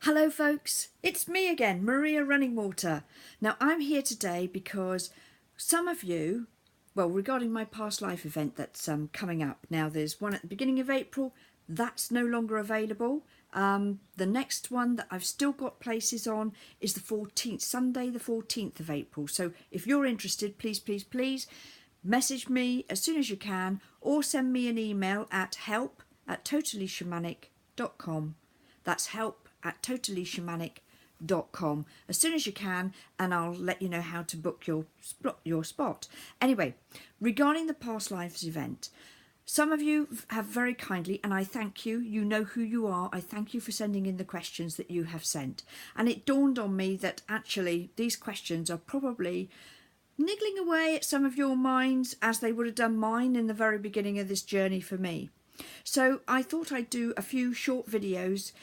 Hello folks, it's me again, Maria Runningwater. Now I'm here today because some of you, well, regarding my past life event that's coming up. Now there's one at the beginning of April, that's no longer available. The next one that I've still got places on is the 14th, Sunday the 14th of April. So if you're interested, please message me as soon as you can or send me an email at help@totallyshamanic.com. That's help@totallyshamanic.com as soon as you can, and I'll let you know how to book your spot. Anyway, regarding the past lives event, some of you have very kindly, and I thank you, you know who you are, I thank you for sending in the questions that you have sent. And it dawned on me that actually these questions are probably niggling away at some of your minds as they would have done mine in the very beginning of this journey for me. So I thought I'd do a few short videos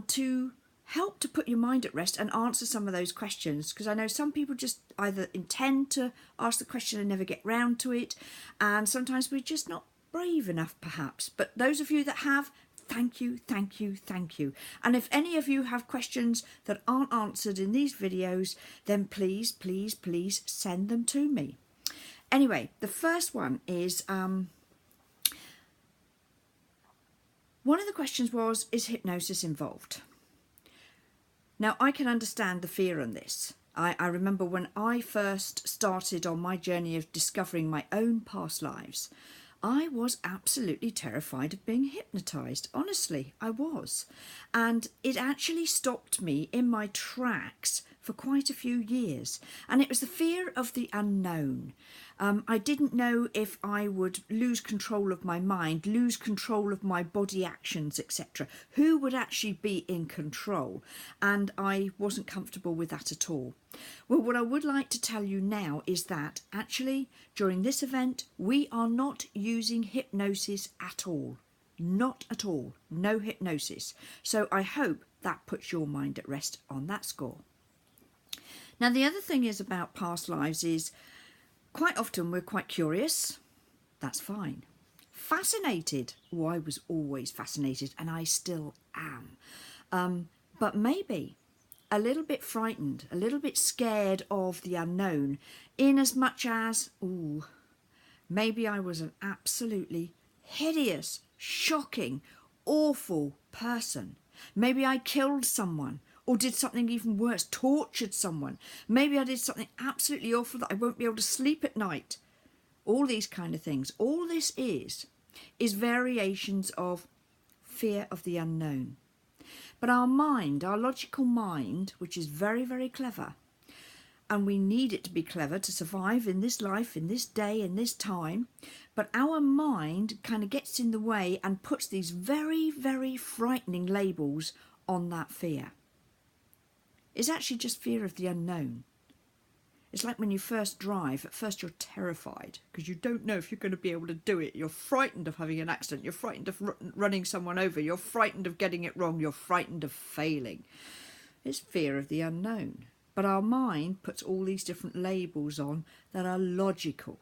to help to put your mind at rest and answer some of those questions, because I know some people just either intend to ask the question and never get round to it, and sometimes we're just not brave enough perhaps. But those of you that have, thank you. And if any of you have questions that aren't answered in these videos, then please send them to me. Anyway, the first one is one of the questions was, is hypnosis involved? Now, I can understand the fear on this. I remember when I first started on my journey of discovering my own past lives, I was absolutely terrified of being hypnotised. Honestly, I was. And it actually stopped me in my tracks for quite a few years. And it was the fear of the unknown. I didn't know if I would lose control of my mind, lose control of my body actions, etc. Who would actually be in control? And I wasn't comfortable with that at all. Well, what I would like to tell you now is that actually during this event, we are not using hypnosis at all. Not at all. No hypnosis. So I hope that puts your mind at rest on that score. Now, the other thing is about past lives is quite often we're quite curious. That's fine. Fascinated. Oh, I was always fascinated, and I still am. But maybe a little bit frightened, a little bit scared of the unknown, in as much as, ooh, maybe I was an absolutely hideous, shocking, awful person. Maybe I killed someone, or did something even worse, tortured someone. Maybe I did something absolutely awful that I won't be able to sleep at night. All these kind of things. All this is variations of fear of the unknown. But our mind, our logical mind, which is very clever, and we need it to be clever to survive in this life, in this day, in this time, but our mind kind of gets in the way and puts these very frightening labels on that fear. It's actually just fear of the unknown. It's like when you first drive, at first you're terrified because you don't know if you're going to be able to do it. You're frightened of having an accident. You're frightened of running someone over. You're frightened of getting it wrong. You're frightened of failing. It's fear of the unknown. But our mind puts all these different labels on that are logical.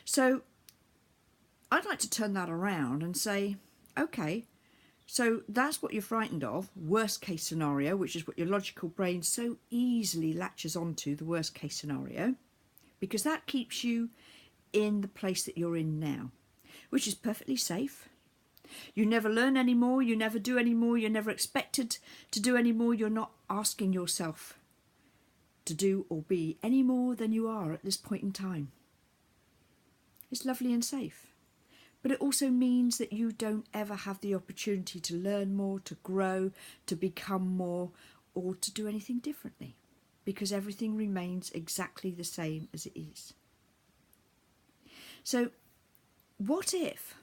So I'd like to turn that around and say, okay, so that's what you're frightened of, worst case scenario, which is what your logical brain so easily latches onto, the worst case scenario, because that keeps you in the place that you're in now, which is perfectly safe. You never learn any more, you never do any more, you're never expected to do any more, you're not asking yourself to do or be any more than you are at this point in time. It's lovely and safe. But it also means that you don't ever have the opportunity to learn more, to grow, to become more, or to do anything differently, because everything remains exactly the same as it is. So what if,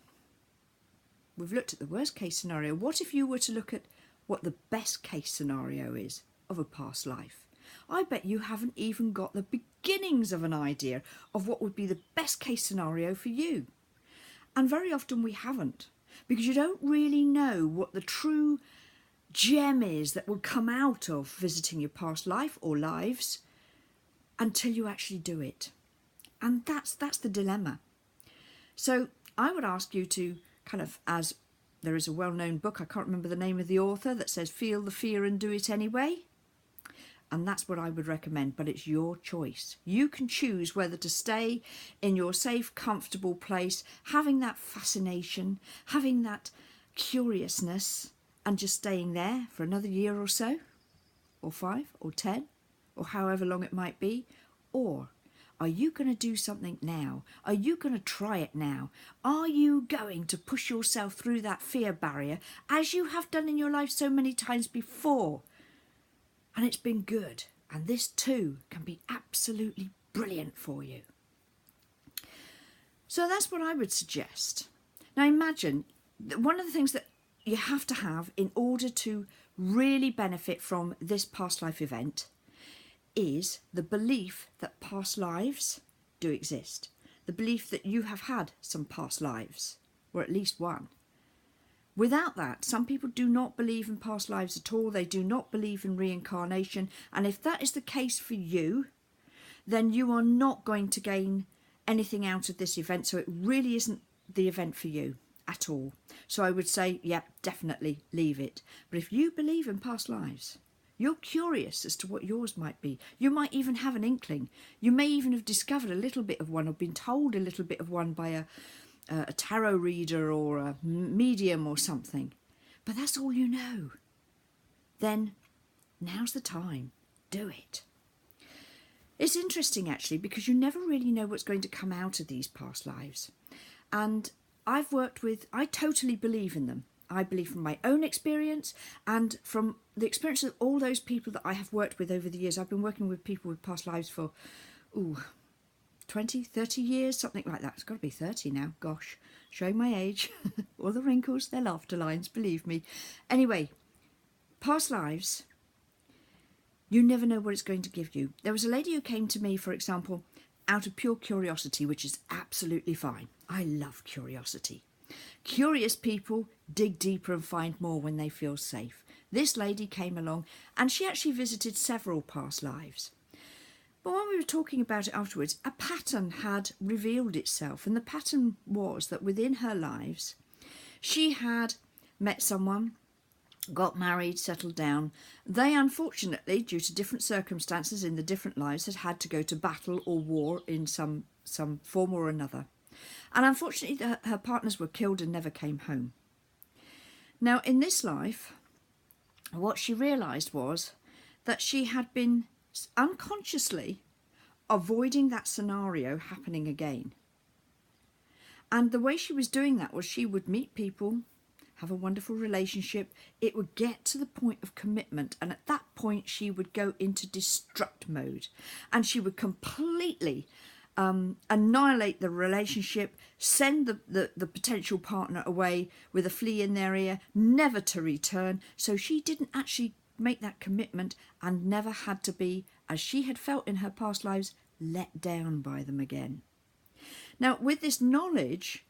we've looked at the worst case scenario, what if you were to look at what the best case scenario is of a past life? I bet you haven't even got the beginnings of an idea of what would be the best case scenario for you. And very often we haven't, because you don't really know what the true gem is that will come out of visiting your past life or lives until you actually do it. And that's the dilemma. So I would ask you to kind of, as there is a well-known book, I can't remember the name of the author, that says feel the fear and do it anyway. And that's what I would recommend, but it's your choice. You can choose whether to stay in your safe, comfortable place, having that fascination, having that curiousness, and just staying there for another year or so, or 5 or 10, or however long it might be. Or are you going to do something now? Are you going to try it now? Are you going to push yourself through that fear barrier as you have done in your life so many times before? And it's been good. And this too can be absolutely brilliant for you. So that's what I would suggest. Now imagine that one of the things that you have to have in order to really benefit from this past life event is the belief that past lives do exist. The belief that you have had some past lives, or at least one. Without that, some people do not believe in past lives at all. They do not believe in reincarnation. And if that is the case for you, then you are not going to gain anything out of this event. So it really isn't the event for you at all. So I would say, yeah, definitely leave it. But if you believe in past lives, you're curious as to what yours might be. You might even have an inkling. You may even have discovered a little bit of one or been told a little bit of one by a tarot reader or a medium or something, but that's all you know. Then now's the time. Do it. It's interesting actually, because you never really know what's going to come out of these past lives. And I totally believe in them. I believe from my own experience and from the experience of all those people that I have worked with over the years. I've been working with people with past lives for 20, 30 years, something like that. It's got to be 30 now. Gosh, showing my age. All the wrinkles, they're laughter lines, believe me. Anyway, past lives, you never know what it's going to give you. There was a lady who came to me, for example, out of pure curiosity, which is absolutely fine. I love curiosity. Curious people dig deeper and find more when they feel safe. This lady came along and she actually visited several past lives. But when we were talking about it afterwards, a pattern had revealed itself. And the pattern was that within her lives, she had met someone, got married, settled down. They, unfortunately, due to different circumstances in the different lives, had to go to battle or war in some form or another. And unfortunately, her partners were killed and never came home. Now, in this life, what she realised was that she had been unconsciously avoiding that scenario happening again. And the way she was doing that was she would meet people, have a wonderful relationship. It would get to the point of commitment. And at that point, she would go into destruct mode. And she would completely annihilate the relationship, send the potential partner away with a flea in their ear, never to return. So she didn't actually make that commitment and never had to be, as she had felt in her past lives, let down by them again. Now, with this knowledge,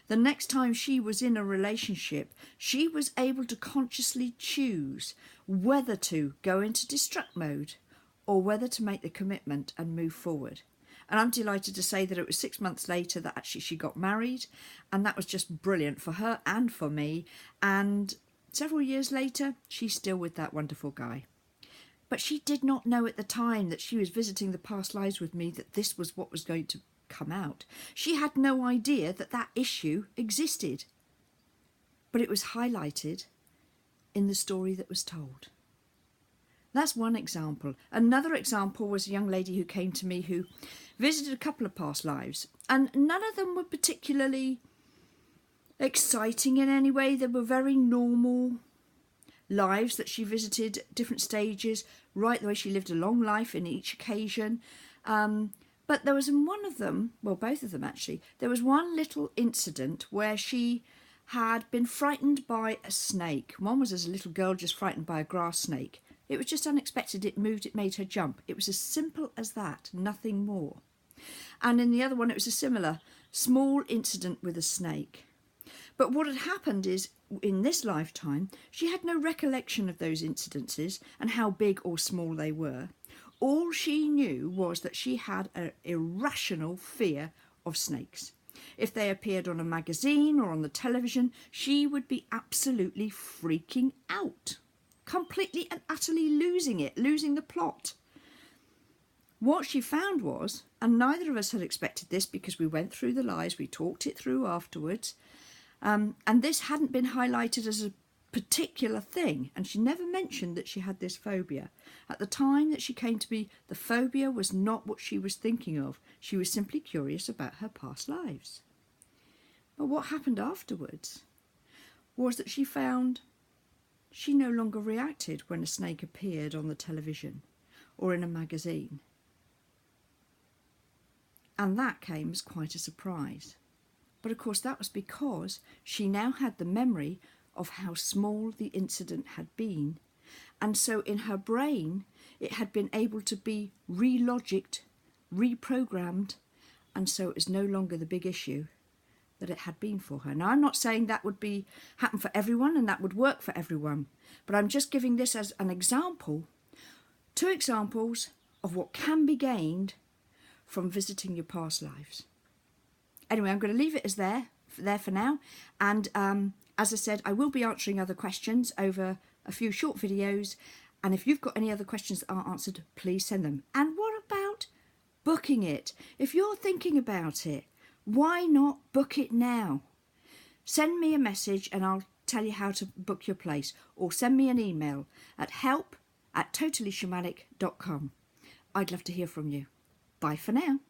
the next time she was in a relationship, she was able to consciously choose whether to go into destruct mode or whether to make the commitment and move forward. And I'm delighted to say that it was 6 months later that actually she got married, and that was just brilliant for her and for me. And several years later, she's still with that wonderful guy. But she did not know at the time that she was visiting the past lives with me that this was what was going to come out. She had no idea that that issue existed. But it was highlighted in the story that was told. That's one example. Another example was a young lady who came to me who visited a couple of past lives, and none of them were particularly exciting in any way. They were very normal lives that she visited at different stages, right the way she lived a long life in each occasion. But there was in one of them, well, both of them actually, there was one little incident where she had been frightened by a snake. One was as a little girl just frightened by a grass snake. It was just unexpected. It moved, it made her jump. It was as simple as that, nothing more. And in the other one, it was a similar small incident with a snake. But what had happened is, in this lifetime, she had no recollection of those incidences and how big or small they were. All she knew was that she had an irrational fear of snakes. If they appeared on a magazine or on the television, she would be absolutely freaking out, completely and utterly losing it, losing the plot. What she found was, and neither of us had expected this because we went through the lies, we talked it through afterwards, and this hadn't been highlighted as a particular thing, and she never mentioned that she had this phobia. At the time that she came to me, the phobia was not what she was thinking of. She was simply curious about her past lives. But what happened afterwards was that she found she no longer reacted when a snake appeared on the television or in a magazine. And that came as quite a surprise. But of course that was because she now had the memory of how small the incident had been. And so in her brain, it had been able to be re-logicked, reprogrammed, and so it was no longer the big issue that it had been for her. Now, I'm not saying that would happen for everyone and that would work for everyone, but I'm just giving this as an example, 2 examples of what can be gained from visiting your past lives. Anyway, I'm going to leave it as there for now. And as I said, I will be answering other questions over a few short videos. And if you've got any other questions that aren't answered, please send them. And what about booking it? If you're thinking about it, why not book it now? Send me a message and I'll tell you how to book your place. Or send me an email at help@totallyshamanic.com. I'd love to hear from you. Bye for now.